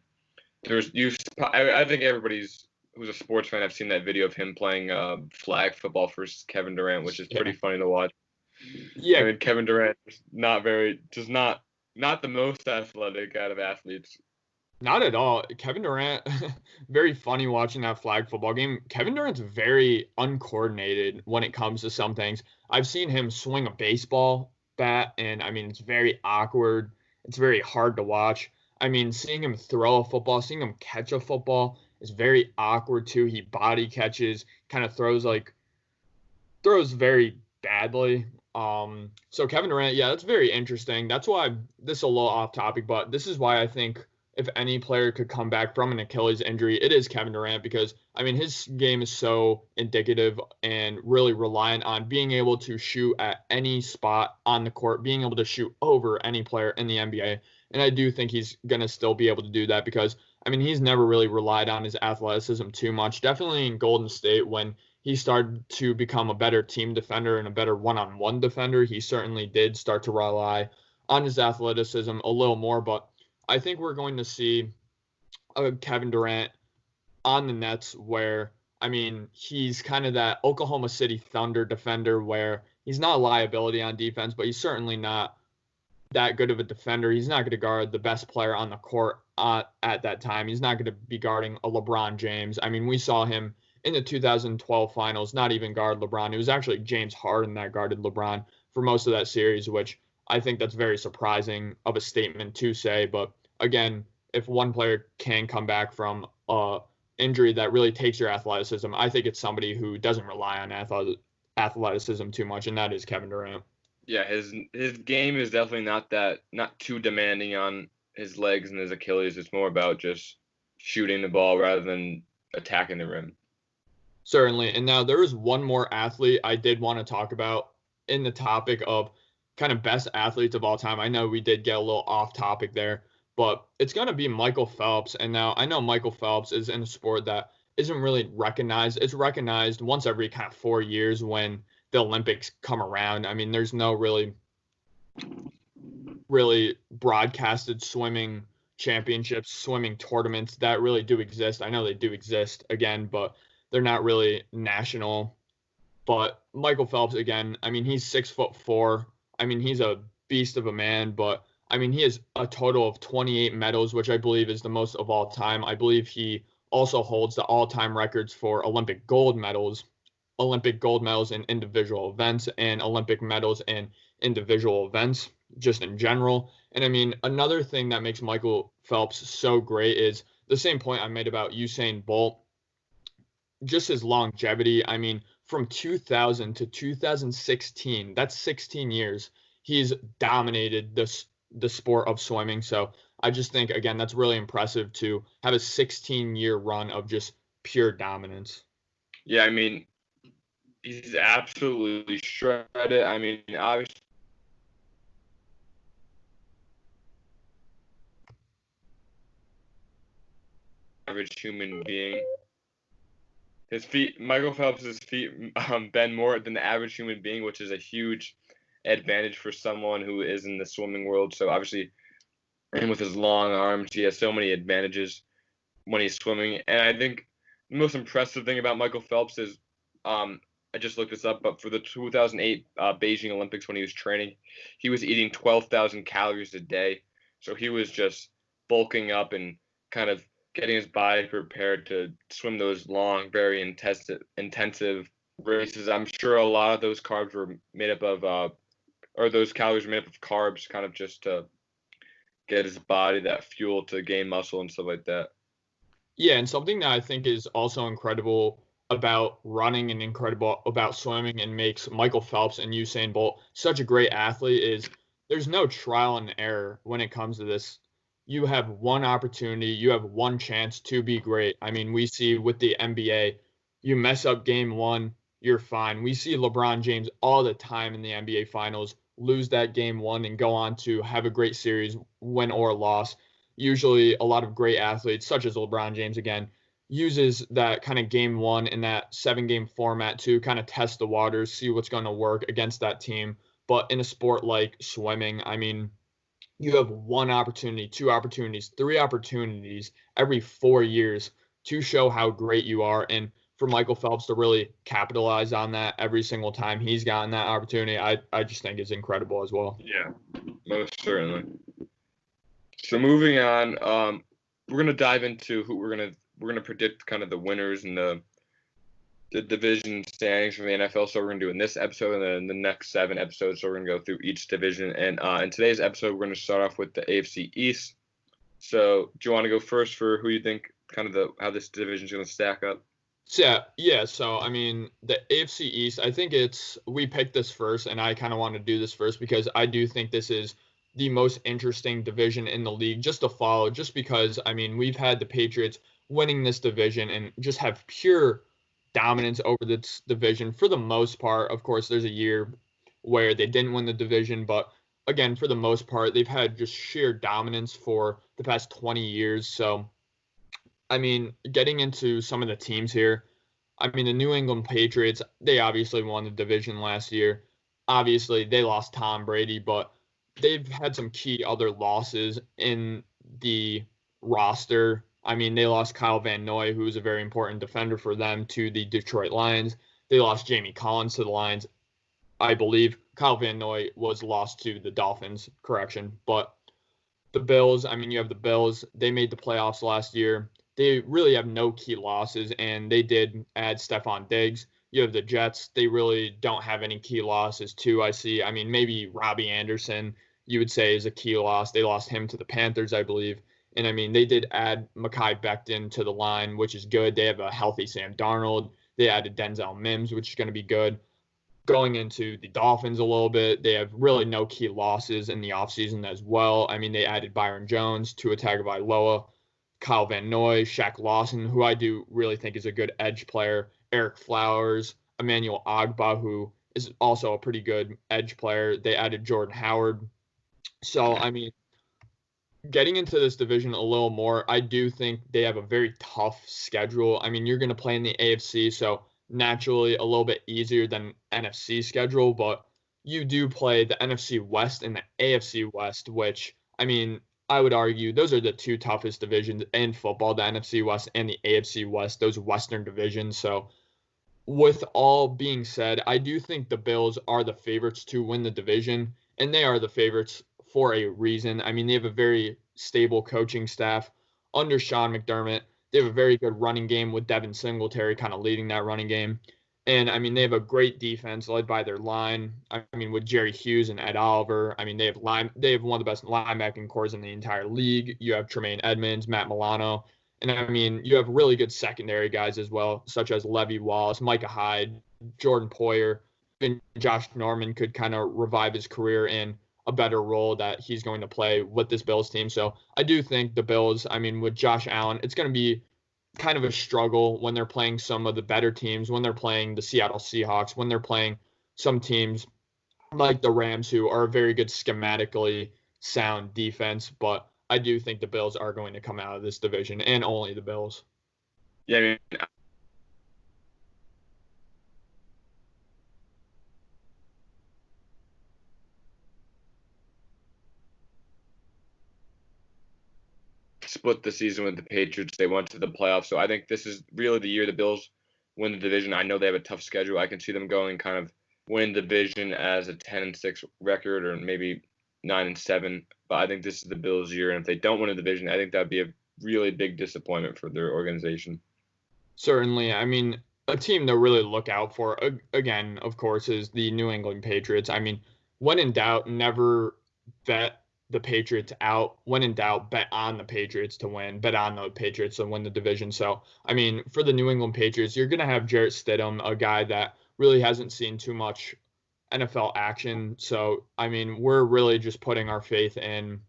I think everybody's who's a sports fan have seen that video of him playing flag football for Kevin Durant, which is pretty funny to watch. Yeah, I mean, Kevin Durant is not the most athletic out of athletes. Not at all. Kevin Durant, very funny watching that flag football game. Kevin Durant's very uncoordinated when it comes to some things. I've seen him swing a baseball bat, and I mean, it's very awkward. It's very hard to watch. I mean, seeing him throw a football, seeing him catch a football is very awkward too. He body catches, kind of throws very badly. So Kevin Durant, yeah, that's very interesting. That's why this is a little off topic, but this is why I think if any player could come back from an Achilles injury, it is Kevin Durant because I mean his game is so indicative and really reliant on being able to shoot at any spot on the court, being able to shoot over any player in the NBA. And I do think he's gonna still be able to do that because I mean he's never really relied on his athleticism too much. Definitely in Golden State when he started to become a better team defender and a better one-on-one defender, he certainly did start to rely on his athleticism a little more. But I think we're going to see a Kevin Durant on the Nets where, I mean, he's kind of that Oklahoma City Thunder defender where he's not a liability on defense, but he's certainly not that good of a defender. He's not going to guard the best player on the court at that time. He's not going to be guarding a LeBron James. I mean, we saw him in the 2012 finals not even guard LeBron. It was actually James Harden that guarded LeBron for most of that series, which I think that's very surprising of a statement to say. But again, if one player can come back from injury that really takes your athleticism, I think it's somebody who doesn't rely on athleticism too much, and that is Kevin Durant. Yeah, his game is definitely not too demanding on his legs and his Achilles. It's more about just shooting the ball rather than attacking the rim. Certainly. And now there is one more athlete I did want to talk about in the topic of kind of best athletes of all time. I know we did get a little off topic there, but it's going to be Michael Phelps. And now I know Michael Phelps is in a sport that isn't really recognized. It's recognized once every kind of 4 years when the Olympics come around. I mean, there's no really broadcasted swimming championships, swimming tournaments that really do exist. I know they do exist again, but they're not really national. But Michael Phelps, again, I mean, he's 6'4". I mean, he's a beast of a man, but I mean, he has a total of 28 medals, which I believe is the most of all time. I believe he also holds the all-time records for Olympic gold medals in individual events, and Olympic medals in individual events just in general. And I mean, another thing that makes Michael Phelps so great is the same point I made about Usain Bolt, just his longevity. I mean, from 2000 to 2016, that's 16 years, he's dominated the sport of swimming. So I just think, again, that's really impressive to have a 16-year run of just pure dominance. Yeah, I mean, he's absolutely shredded. I mean, obviously, average human being. Michael Phelps' feet bend more than the average human being, which is a huge advantage for someone who is in the swimming world. So obviously, and with his long arms, he has so many advantages when he's swimming. And I think the most impressive thing about Michael Phelps is, I just looked this up, but for the 2008 Beijing Olympics when he was training, he was eating 12,000 calories a day. So he was just bulking up and kind of getting his body prepared to swim those long, very intensive races. I'm sure a lot of those carbs were made up of, or those calories were made up of carbs, kind of just to get his body that fuel to gain muscle and stuff like that. Yeah, and something that I think is also incredible about running and incredible about swimming and makes Michael Phelps and Usain Bolt such a great athlete is there's no trial and error when it comes to this. You have one opportunity, you have one chance to be great. I mean, we see with the NBA, you mess up game one, you're fine. We see LeBron James all the time in the NBA finals lose that game one and go on to have a great series, win or loss. Usually a lot of great athletes, such as LeBron James again, uses that kind of game one in that 7-game format to kind of test the waters, see what's going to work against that team. But in a sport like swimming, I mean, you have one opportunity, two opportunities, three opportunities every 4 years to show how great you are. And for Michael Phelps to really capitalize on that every single time he's gotten that opportunity, I just think is incredible as well. Yeah, most certainly. So moving on, we're gonna dive into who we're gonna predict kind of the winners and the division standings from the NFL. So we're gonna do in this episode and then the next 7 episodes. So we're gonna go through each division. And in today's episode, we're gonna start off with the AFC East. So do you want to go first for who you think kind of how this division is gonna stack up? So I mean, the AFC East, I think we picked this first, and I kind of want to do this first because I do think this is the most interesting division in the league just to follow, just because I mean, we've had the Patriots winning this division and just have pure dominance over this division for the most part. Of course, there's a year where they didn't win the division, but again, for the most part, they've had just sheer dominance for the past 20 years. So I mean, getting into some of the teams here, I mean, the New England Patriots, they obviously won the division last year. Obviously, they lost Tom Brady, but they've had some key other losses in the roster. I mean, they lost Kyle Van Noy, who was a very important defender for them, to the Detroit Lions. They lost Jamie Collins to the Lions. I believe Kyle Van Noy was lost to the Dolphins, correction. But the Bills, I mean, you have the Bills. They made the playoffs last year. They really have no key losses, and they did add Stephon Diggs. You have the Jets. They really don't have any key losses, too, I see. I mean, maybe Robbie Anderson, you would say, is a key loss. They lost him to the Panthers, I believe. And, I mean, they did add Mekhi Becton to the line, which is good. They have a healthy Sam Darnold. They added Denzel Mims, which is going to be good. Going into the Dolphins a little bit, they have really no key losses in the offseason as well. I mean, they added Byron Jones, Tua Tagovailoa, Kyle Van Noy, Shaq Lawson, who I do really think is a good edge player, Eric Flowers, Emmanuel Ogbah, who is also a pretty good edge player. They added Jordan Howard. So, I mean, getting into this division a little more, I do think they have a very tough schedule. I mean, you're going to play in the AFC, so naturally a little bit easier than NFC schedule, but you do play the NFC West and the AFC West, which, I mean, I would argue those are the two toughest divisions in football, the NFC West and the AFC West, those Western divisions. So, with all being said, I do think the Bills are the favorites to win the division, and they are the favorites for a reason. I mean, they have a very stable coaching staff under Sean McDermott. They have a very good running game with Devin Singletary kind of leading that running game. And I mean, they have a great defense led by their line. I mean, with Jerry Hughes and Ed Oliver. I mean, they have one of the best linebacking cores in the entire league. You have Tremaine Edmonds, Matt Milano. And I mean, you have really good secondary guys as well, such as Levy Wallace, Micah Hyde, Jordan Poyer. Even Josh Norman could kind of revive his career in a better role that he's going to play with this Bills team. So I do think the Bills, I mean, with Josh Allen, it's going to be kind of a struggle when they're playing some of the better teams, when they're playing the Seattle Seahawks, when they're playing some teams like the Rams, who are a very good schematically sound defense. But I do think the Bills are going to come out of this division, and only the Bills. Yeah, I mean, split the season with the Patriots. They went to the playoffs. So I think this is really the year the Bills win the division. I know they have a tough schedule. I can see them going kind of win the division as a 10-6 record or maybe 9-7. But I think this is the Bills' year. And if they don't win a division, I think that'd be a really big disappointment for their organization. Certainly. I mean, a team to really look out for, again, of course, is the New England Patriots. I mean, when in doubt, never bet the Patriots out. When in doubt, bet on the Patriots to win, bet on the Patriots to win the division. So, I mean, for the New England Patriots, you're going to have Jarrett Stidham, a guy that really hasn't seen too much NFL action. So, I mean, we're really just putting our faith in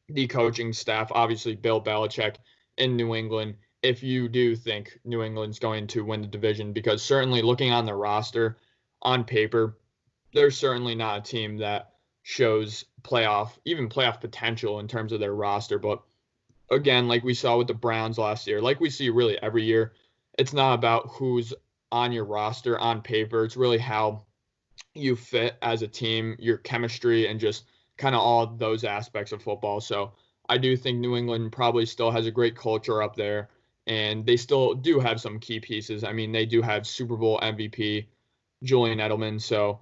the coaching staff, obviously Bill Belichick in New England, if you do think New England's going to win the division, because certainly looking on the roster on paper, they're certainly not a team that shows even playoff potential in terms of their roster. But again, like we saw with the Browns last year, like we see really every year, it's not about who's on your roster on paper. It's really how you fit as a team, your chemistry, and just kind of all those aspects of football. So I do think New England probably still has a great culture up there, and they still do have some key pieces. I mean, they do have Super Bowl MVP Julian Edelman. So,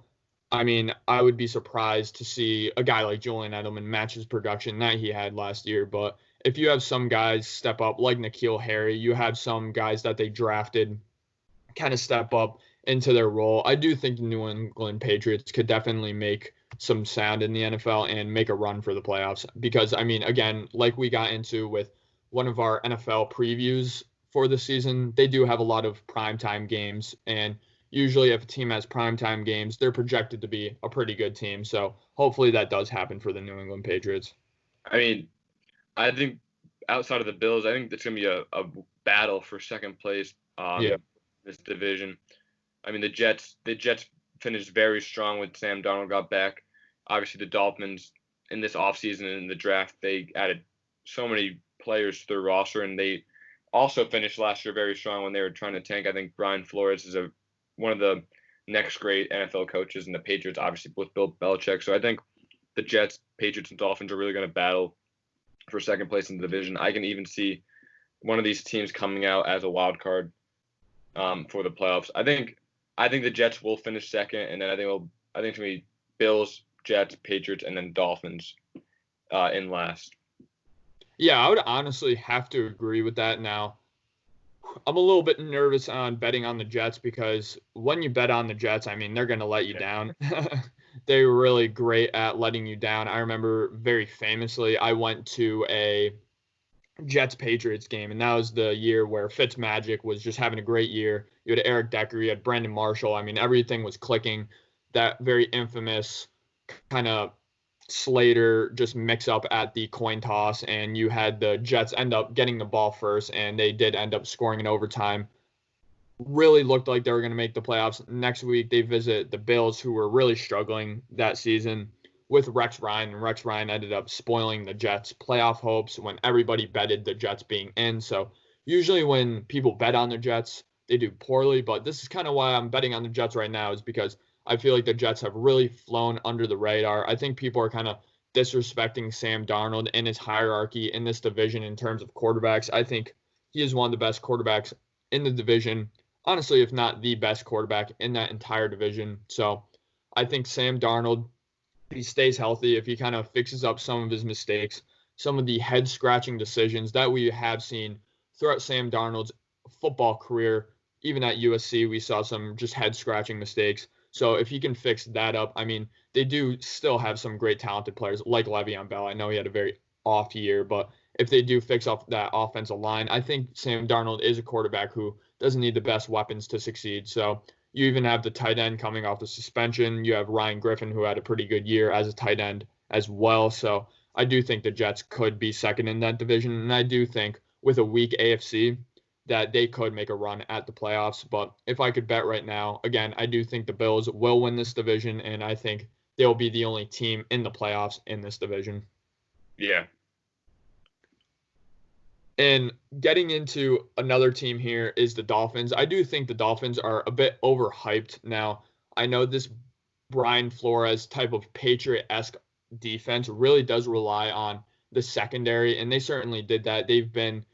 I mean, I would be surprised to see a guy like Julian Edelman match his production that he had last year. But if you have some guys step up like N'Keal Harry, you have some guys that they drafted kind of step up into their role. I do think the New England Patriots could definitely make some sound in the NFL and make a run for the playoffs. Because, I mean, again, like we got into with one of our NFL previews for the season. They do have a lot of primetime games, and usually if a team has primetime games, they're projected to be a pretty good team. So hopefully that does happen for the New England Patriots. I mean, I think outside of the Bills, I think it's going to be a battle for second place this division. I mean, the Jets finished very strong when Sam Darnold got back. Obviously, the Dolphins in this offseason and in the draft, they added so many players to their roster, and they also finished last year very strong when they were trying to tank. I think Brian Flores is one of the next great NFL coaches, and the Patriots, obviously, with Bill Belichick. So I think the Jets, Patriots, and Dolphins are really going to battle for second place in the division. I can even see one of these teams coming out as a wild card for the playoffs. I think the Jets will finish second, and then I think it's going to be Bills, Jets, Patriots, and then Dolphins in last. Yeah, I would honestly have to agree with that. Now, I'm a little bit nervous on betting on the Jets because when you bet on the Jets, I mean, they're going to let you down. They were really great at letting you down. I remember very famously, I went to a Jets-Patriots game, and that was the year where Fitzmagic was just having a great year. You had Eric Decker, you had Brandon Marshall. I mean, everything was clicking. That very infamous kind of Slater just mix up at the coin toss, and you had the Jets end up getting the ball first, and they did end up scoring in overtime. Really looked like they were going to make the playoffs. Next week, they visit the Bills, who were really struggling that season with Rex Ryan, and Rex Ryan ended up spoiling the Jets' playoff hopes when everybody betted the Jets being in. So usually when people bet on the Jets, they do poorly, but this is kind of why I'm betting on the Jets right now, is because I feel like the Jets have really flown under the radar. I think people are kind of disrespecting Sam Darnold and his hierarchy in this division in terms of quarterbacks. I think he is one of the best quarterbacks in the division. Honestly, if not the best quarterback in that entire division. So I think Sam Darnold, if he stays healthy, if he kind of fixes up some of his mistakes, some of the head-scratching decisions that we have seen throughout Sam Darnold's football career, even at USC, we saw some just head-scratching mistakes. So if he can fix that up, I mean, they do still have some great talented players like Le'Veon Bell. I know he had a very off year, but if they do fix up that offensive line, I think Sam Darnold is a quarterback who doesn't need the best weapons to succeed. So you even have the tight end coming off the suspension. You have Ryan Griffin, who had a pretty good year as a tight end as well. So I do think the Jets could be second in that division. And I do think with a weak AFC that they could make a run at the playoffs. But if I could bet right now, again, I do think the Bills will win this division. And I think they'll be the only team in the playoffs in this division. Yeah. And getting into another team here is the Dolphins. I do think the Dolphins are a bit overhyped now. I know this Brian Flores type of Patriot-esque defense really does rely on the secondary, and they certainly did that. They've been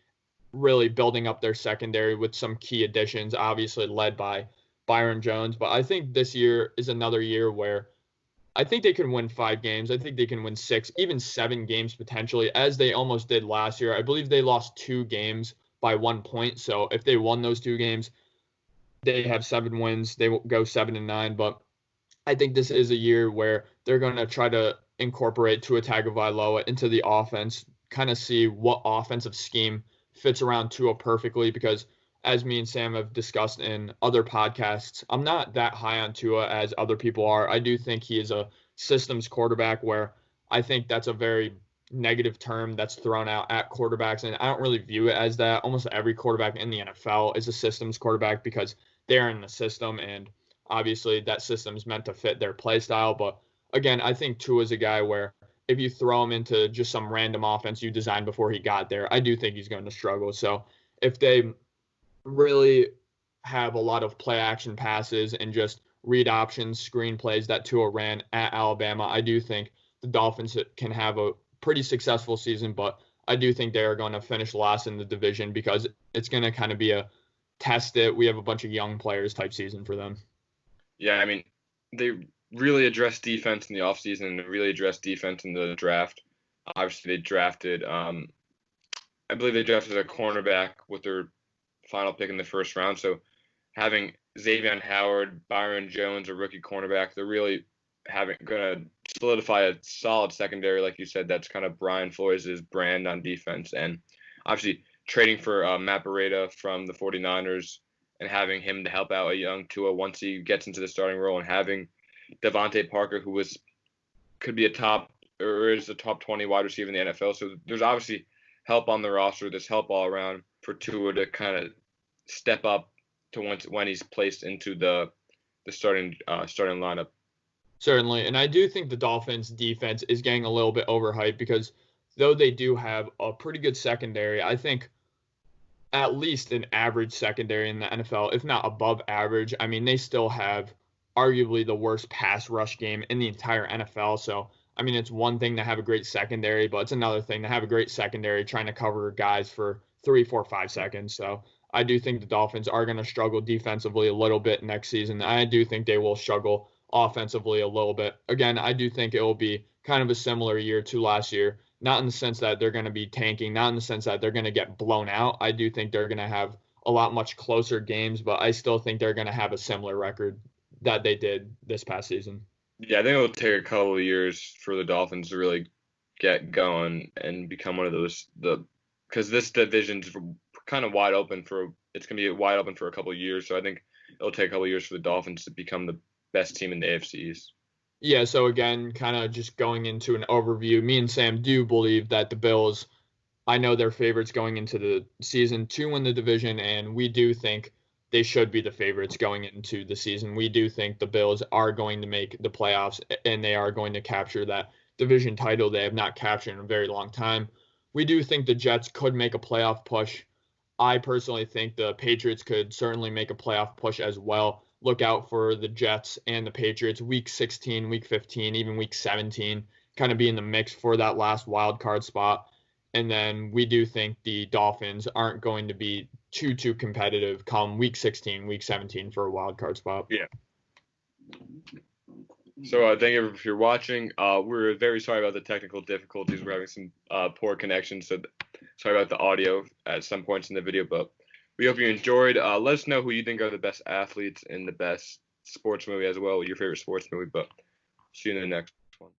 really building up their secondary with some key additions, obviously led by Byron Jones. But I think this year is another year where I think they can win 5 games. I think they can win 6, even 7 games potentially, as they almost did last year. I believe they lost 2 games by 1 point. So if they won those 2 games, they have 7 wins. They will go 7-9. But I think this is a year where they're going to try to incorporate Tua Tagovailoa into the offense, kind of see what offensive scheme fits around Tua perfectly, because as me and Sam have discussed in other podcasts, I'm not that high on Tua as other people are. I do think he is a systems quarterback, where I think that's a very negative term that's thrown out at quarterbacks, and I don't really view it as that. Almost every quarterback in the NFL is a systems quarterback because they're in the system, and obviously that system is meant to fit their play style. But again, I think Tua is a guy where if you throw him into just some random offense you designed before he got there, I do think he's going to struggle. So if they really have a lot of play action passes and just read options, screen plays that Tua ran at Alabama, I do think the Dolphins can have a pretty successful season, but I do think they are going to finish last in the division because it's going to kind of be a test it. We have a bunch of young players type season for them. Yeah, I mean, they really addressed defense in the offseason and really addressed defense in the draft. Obviously, they drafted, I believe they drafted a cornerback with their final pick in the first round. So having Xavier Howard, Byron Jones, a rookie cornerback, they're really going to solidify a solid secondary, like you said. That's kind of Brian Flores' brand on defense. And obviously, trading for Matt Breida from the 49ers and having him to help out a young Tua once he gets into the starting role, and having Devontae Parker, who could be is a top 20 wide receiver in the NFL. So there's obviously help on the roster. There's help all around for Tua to kind of step up to when he's placed into the starting lineup. Certainly, and I do think the Dolphins' defense is getting a little bit overhyped because though they do have a pretty good secondary, I think at least an average secondary in the NFL, if not above average. I mean, they still have arguably the worst pass rush game in the entire NFL. So, I mean, it's one thing to have a great secondary, but it's another thing to have a great secondary trying to cover guys for 3, 4, 5 seconds. So I do think the Dolphins are going to struggle defensively a little bit next season. I do think they will struggle offensively a little bit. Again, I do think it will be kind of a similar year to last year. Not in the sense that they're going to be tanking, not in the sense that they're going to get blown out. I do think they're going to have a lot much closer games, but I still think they're going to have a similar record that they did this past season. Yeah, I think it'll take a couple of years for the Dolphins to really get going and become one of those because this division's kind of wide open it's going to be wide open for a couple of years. So I think it'll take a couple of years for the Dolphins to become the best team in the AFC East. Yeah, so again, kind of just going into an overview, me and Sam do believe that the Bills, I know they're favorites going into the season to win the division, and we do think they should be the favorites going into the season. We do think the Bills are going to make the playoffs, and they are going to capture that division title they have not captured in a very long time. We do think the Jets could make a playoff push. I personally think the Patriots could certainly make a playoff push as well. Look out for the Jets and the Patriots week 16, week 15, even week 17, kind of be in the mix for that last wild card spot. And then we do think the Dolphins aren't going to be too competitive come week 16, week 17 for a wild card spot. Yeah. So thank you if you're watching. We're very sorry about the technical difficulties. We're having some poor connections, so sorry about the audio at some points in the video, but we hope you enjoyed. Let us know who you think are the best athletes in the best sports movie as well, your favorite sports movie, but see you in the next.